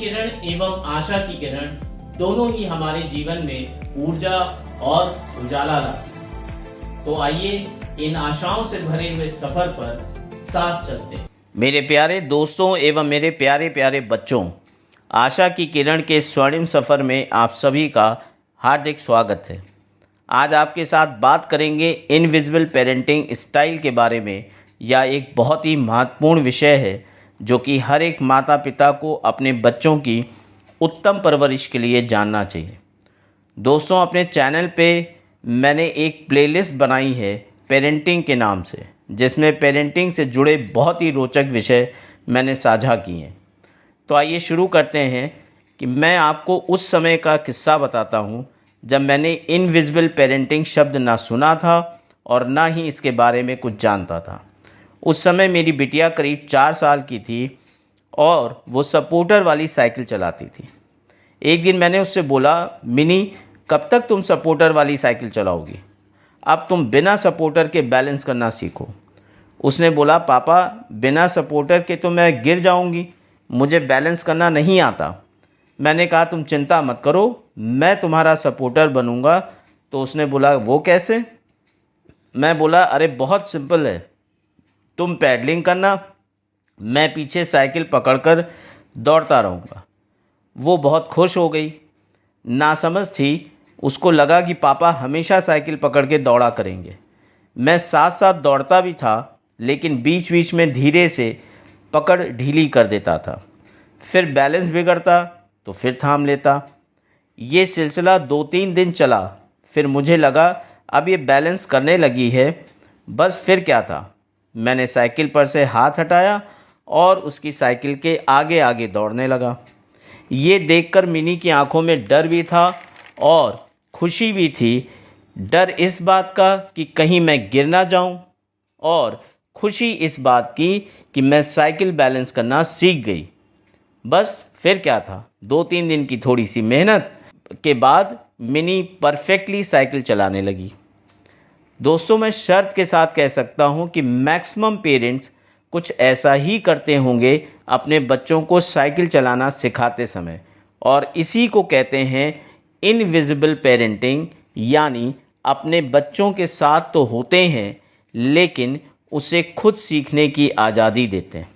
किरण एवं आशा की किरण दोनों ही हमारे जीवन में ऊर्जा और उजाला लाते। तो आइए इन आशाओं से भरे हुए सफर पर साथ चलते हैं। मेरे प्यारे दोस्तों एवं मेरे प्यारे प्यारे बच्चों, आशा की किरण के स्वर्णिम सफर में आप सभी का हार्दिक स्वागत है। आज आपके साथ बात करेंगे इनविजिबल पेरेंटिंग स्टाइल के बारे में। यह एक बहुत ही महत्वपूर्ण विषय है जो कि हर एक माता पिता को अपने बच्चों की उत्तम परवरिश के लिए जानना चाहिए। दोस्तों, अपने चैनल पे मैंने एक प्लेलिस्ट बनाई है पेरेंटिंग के नाम से, जिसमें पेरेंटिंग से जुड़े बहुत ही रोचक विषय मैंने साझा किए हैं। तो आइए शुरू करते हैं कि मैं आपको उस समय का किस्सा बताता हूँ जब मैंने इनविजिबल पेरेंटिंग शब्द ना सुना था और ना ही इसके बारे में कुछ जानता था। उस समय मेरी बिटिया करीब 4 साल की थी और वो सपोर्टर वाली साइकिल चलाती थी। एक दिन मैंने उससे बोला, मिनी, कब तक तुम सपोर्टर वाली साइकिल चलाओगी? अब तुम बिना सपोर्टर के बैलेंस करना सीखो। उसने बोला, पापा बिना सपोर्टर के तो मैं गिर जाऊंगी, मुझे बैलेंस करना नहीं आता। मैंने कहा, तुम चिंता मत करो, मैं तुम्हारा सपोर्टर बनूंगा। तो उसने बोला, वो कैसे? मैं बोला, अरे बहुत सिंपल है, तुम पैडलिंग करना, मैं पीछे साइकिल पकड़कर दौड़ता रहूँगा। वो बहुत खुश हो गई। नासमझ थी, उसको लगा कि पापा हमेशा साइकिल पकड़ के दौड़ा करेंगे। मैं साथ साथ दौड़ता भी था, लेकिन बीच बीच में धीरे से पकड़ ढीली कर देता था। फिर बैलेंस बिगड़ता तो फिर थाम लेता। ये सिलसिला 2-3 दिन चला। फिर मुझे लगा अब ये बैलेंस करने लगी है, बस फिर क्या था। मैंने साइकिल पर से हाथ हटाया और उसकी साइकिल के आगे आगे दौड़ने लगा। ये देखकर मिनी की आंखों में डर भी था और खुशी भी थी। डर इस बात का कि कहीं मैं गिर ना जाऊं, और खुशी इस बात की कि मैं साइकिल बैलेंस करना सीख गई। बस फिर क्या था, 2-3 दिन की थोड़ी सी मेहनत के बाद मिनी परफेक्टली साइकिल चलाने लगी। दोस्तों, मैं शर्त के साथ कह सकता हूं कि मैक्सिमम पेरेंट्स कुछ ऐसा ही करते होंगे अपने बच्चों को साइकिल चलाना सिखाते समय, और इसी को कहते हैं इनविजिबल पेरेंटिंग। यानी अपने बच्चों के साथ तो होते हैं लेकिन उसे खुद सीखने की आज़ादी देते हैं।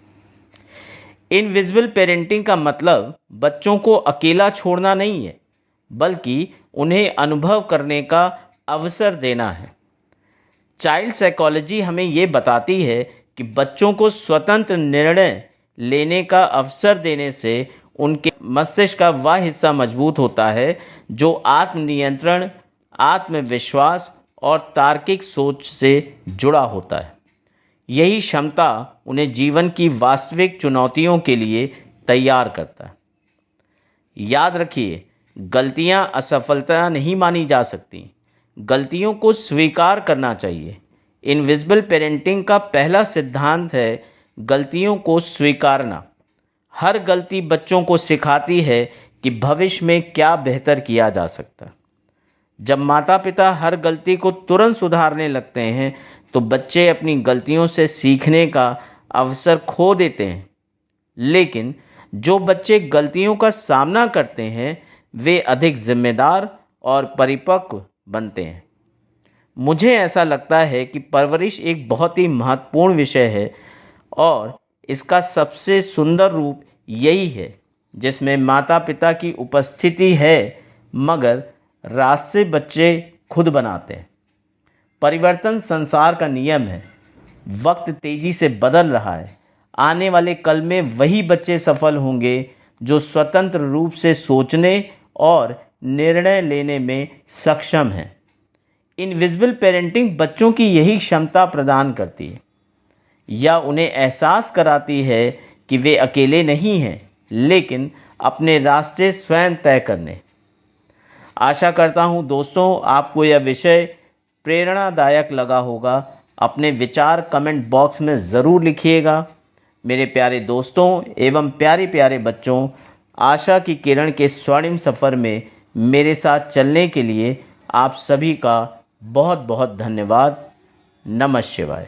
इनविजिबल पेरेंटिंग का मतलब बच्चों को अकेला छोड़ना नहीं है, बल्कि उन्हें अनुभव करने का अवसर देना है। चाइल्ड साइकोलॉजी हमें ये बताती है कि बच्चों को स्वतंत्र निर्णय लेने का अवसर देने से उनके मस्तिष्क का वह हिस्सा मजबूत होता है जो आत्मनियंत्रण, आत्मविश्वास और तार्किक सोच से जुड़ा होता है। यही क्षमता उन्हें जीवन की वास्तविक चुनौतियों के लिए तैयार करता है। याद रखिए, गलतियां असफलता नहीं मानी जा सकती, गलतियों को स्वीकार करना चाहिए। इनविजिबल पेरेंटिंग का पहला सिद्धांत है गलतियों को स्वीकारना। हर गलती बच्चों को सिखाती है कि भविष्य में क्या बेहतर किया जा सकता है। जब माता पिता हर गलती को तुरंत सुधारने लगते हैं तो बच्चे अपनी गलतियों से सीखने का अवसर खो देते हैं। लेकिन जो बच्चे गलतियों का सामना करते हैं वे अधिक जिम्मेदार और परिपक्व बनते हैं। मुझे ऐसा लगता है कि परवरिश एक बहुत ही महत्वपूर्ण विषय है और इसका सबसे सुंदर रूप यही है जिसमें माता पिता की उपस्थिति है, मगर रास्ते बच्चे खुद बनाते हैं। परिवर्तन संसार का नियम है। वक्त तेजी से बदल रहा है। आने वाले कल में वही बच्चे सफल होंगे जो स्वतंत्र रूप से सोचने और निर्णय लेने में सक्षम हैं। इनविजिबल पेरेंटिंग बच्चों की यही क्षमता प्रदान करती है, या उन्हें एहसास कराती है कि वे अकेले नहीं हैं, लेकिन अपने रास्ते स्वयं तय करने। आशा करता हूँ दोस्तों, आपको यह विषय प्रेरणादायक लगा होगा। अपने विचार कमेंट बॉक्स में ज़रूर लिखिएगा। मेरे प्यारे दोस्तों एवं प्यारे प्यारे बच्चों, आशा की किरण के स्वर्णिम सफ़र में मेरे साथ चलने के लिए आप सभी का बहुत बहुत धन्यवाद। नमः शिवाय।